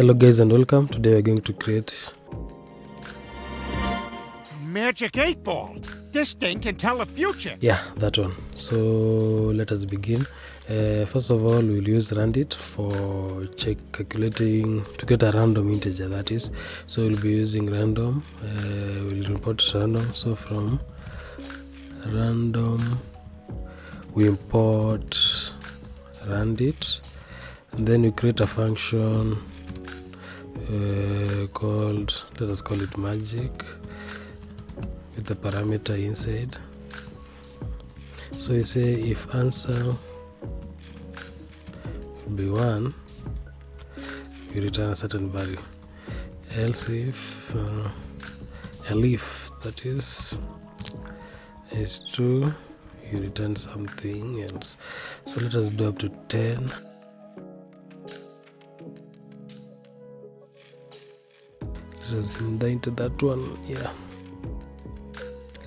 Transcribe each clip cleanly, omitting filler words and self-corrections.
Hello guys and welcome. Today we're going to create Magic 8 Ball. This thing can tell the future. Yeah, that one. So let us begin. First of all, we'll use randit for calculating to get a random integer, that is. So we'll be using random. We'll import random. So from random we import randit, and then we create a function called, let us call it magic, with the parameter inside. So we say if answer will be 1, we return a certain value, else if that is true, you return something else. So let us do up to 10. Let us indent that one. Yeah,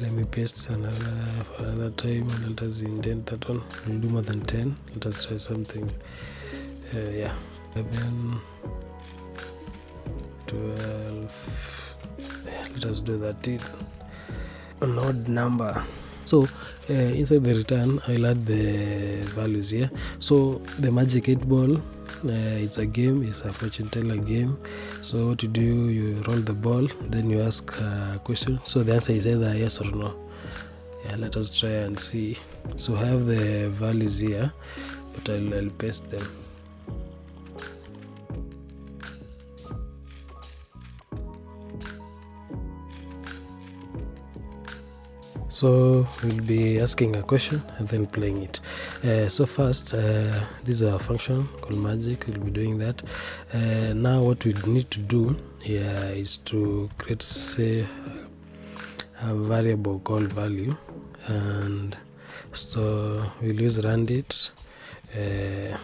let me paste another time. Let us indent that one. We'll do more than 10. Let us try something. 11, 12. Let us do that. An odd number. So inside the return, I'll add the values here. So the magic 8 ball, it's a game, it's a fortune teller game. So what you do, you roll the ball, then you ask a question. So the answer is either yes or no. Yeah, let us try and see. So I have the values here, but I'll paste them. So we'll be asking a question and then playing it. So first, this is a function called magic. We'll be doing that. Now what we need to do here is to create, say, a variable called value, and so we'll use randit. This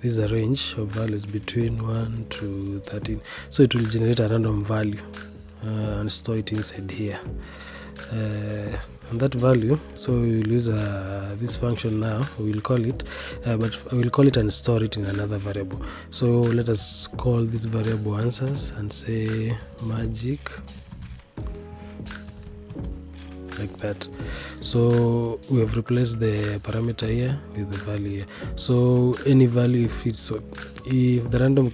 is a range of values between 1 to 13. So it will generate a random value and store it inside here. And that value, so we will use this function now. We will call it, but I will call it and store it in another variable. So let us call this variable answers and say magic, like that. So we have replaced the parameter here with the value here. So any value, if the random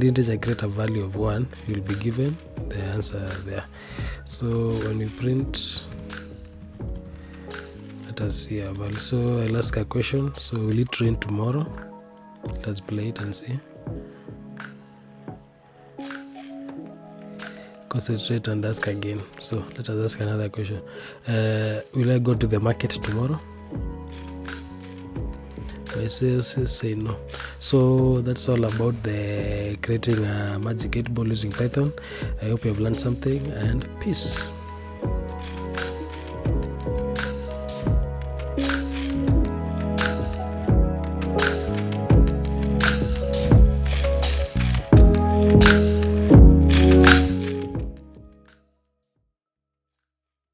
integer create a value of 1, will be given the answer there. So when we print, let us see our value. So I'll ask a question. So will it rain tomorrow? Let's play it and see. Concentrate and ask again. So let us ask another question. Will I go to the market tomorrow? My sales say no. So that's all about the creating a magic 8 ball using Python. I hope you have learned something, and peace.